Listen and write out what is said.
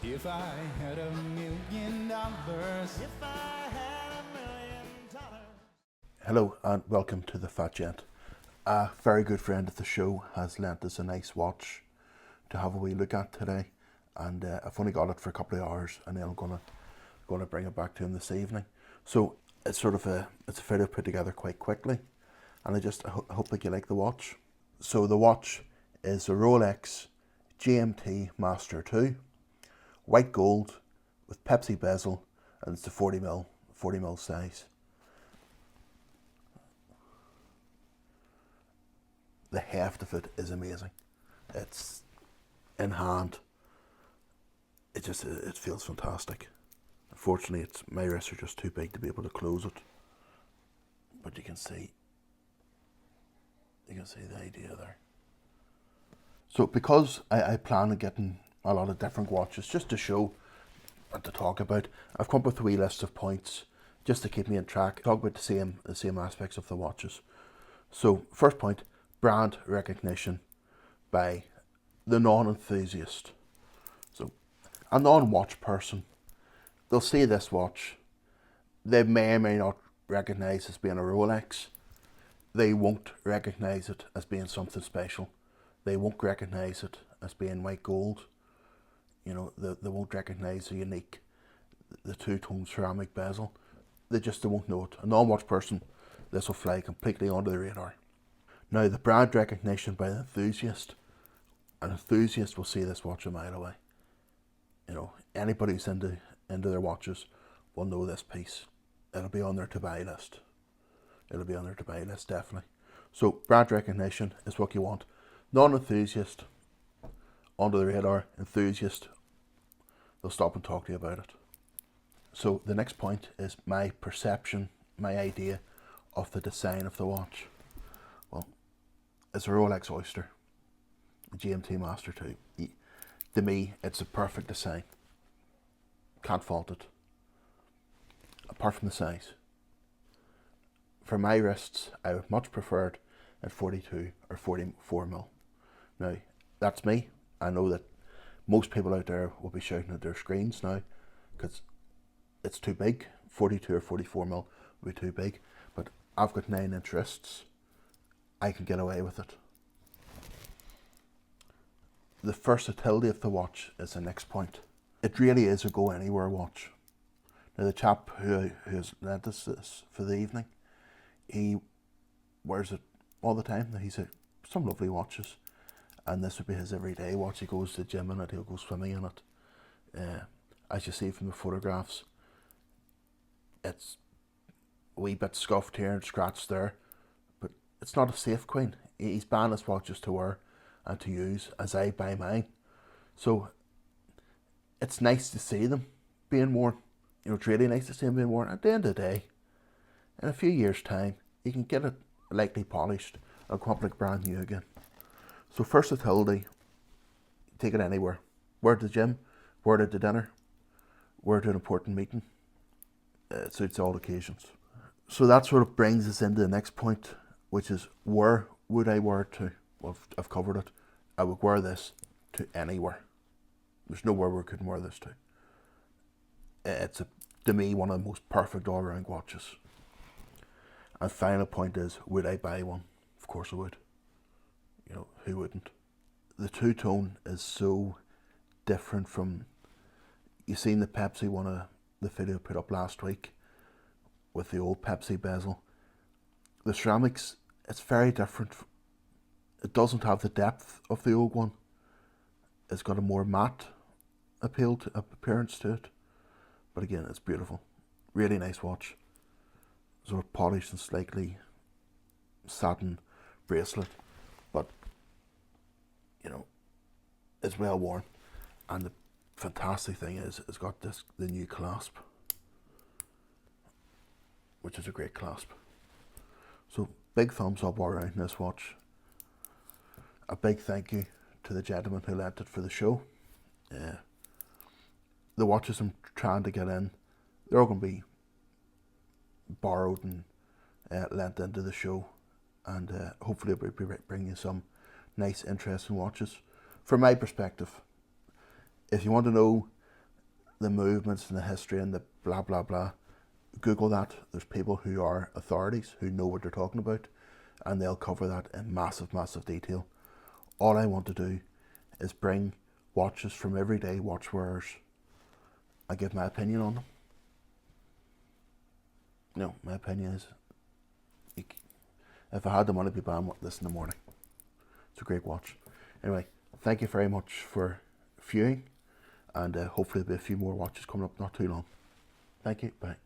If I had $1,000,000. If I had $1,000,000. Hello and welcome to the Fat Gent. A very good friend of the show has lent us a nice watch to have a wee look at today, and I've only got it for a couple of hours, and then I'm gonna bring it back to him this evening. So it's sort of it's a video put together quite quickly, and I hope that you like the watch. So the watch is a Rolex GMT-MASTER 2, white gold with Pepsi bezel, and it's a 40mm size. The heft of it is amazing. It's in hand. It feels fantastic. Unfortunately, my wrists are just too big to be able to close it. But you can see the idea there. So because I plan on getting a lot of different watches just to show and to talk about, I've come up with a wee list of points just to keep me on track. Talk about the same aspects of the watches. So first point, brand recognition by the non-enthusiast. So a non-watch person, they'll see this watch, they may or may not recognise as being a Rolex. They won't recognise it as being something special. They won't recognise it as being white gold. You know, they won't recognise the unique, the two-tone ceramic bezel. They won't know it. A non-watch person, this will fly completely under the radar. Now, the brand recognition by the enthusiast, an enthusiast will see this watch a mile away. You know, anybody who's into their watches will know this piece. It'll be on their to-buy list. It'll be on their to-buy list, definitely. So, brand recognition is what you want. Non-enthusiast, under the radar. Enthusiast, they'll stop and talk to you about it. So, the next point is my perception, my idea of the design of the watch. Well, it's a Rolex Oyster, the GMT-MASTER 2. To me, it's a perfect design. Can't fault it. Apart from the size. For my wrists, I would much prefer it at 42 or 44mm. Now, that's me. I know that most people out there will be shouting at their screens now because it's too big. 42 or 44mm will be too big. But I've got 9-inch wrists. I can get away with it. The versatility of the watch is the next point. It really is a go anywhere watch. Now, the chap who has lent us this for the evening, he wears it all the time. He's some lovely watches, and this would be his everyday watch. He goes to the gym in it, he'll go swimming in it. As you see from the photographs, it's a wee bit scuffed here and scratched there, but it's not a safe queen. He's banned his watches to wear and to use as I buy mine. So it's nice to see them being worn. You know, it's really nice to see them being worn. At the end of the day, in a few years' time, you can get it lightly polished and come up like brand new again. So versatility, take it anywhere. Wear it to the gym, wear it to dinner, wear it to an important meeting. It suits all occasions. So that sort of brings us into the next point, which is where would I wear it to? Well, I've covered it. I would wear this to anywhere. There's nowhere we couldn't wear this to. It's, to me, one of the most perfect all-round watches. And final point is, would I buy one? Of course I would. You know, who wouldn't? The two-tone is so different from... You've seen the Pepsi one of the video put up last week with the old Pepsi bezel. The ceramics, it's very different. It doesn't have the depth of the old one. It's got a more matte appearance to it. But again, it's beautiful. Really nice watch. Sort of polished and slightly satin bracelet. But, you know, it's well worn. And the fantastic thing is, it's got the new clasp, which is a great clasp. So, big thumbs up all around this watch. A big thank you to the gentleman who lent it for the show. The watches I'm trying to get in, they're all going to be borrowed and lent into the show, and hopefully we'll be bringing you some nice, interesting watches. From my perspective, if you want to know the movements and the history and the blah blah blah. Google that. There's people who are authorities who know what they're talking about, and they'll cover that in massive, massive detail. All I want to do is bring watches from everyday watch wearers. I give my opinion on them. No, my opinion is, if I had the money, I'd be buying this in the morning. It's a great watch. Anyway, thank you very much for viewing, and hopefully there'll be a few more watches coming up not too long. Thank you. Bye.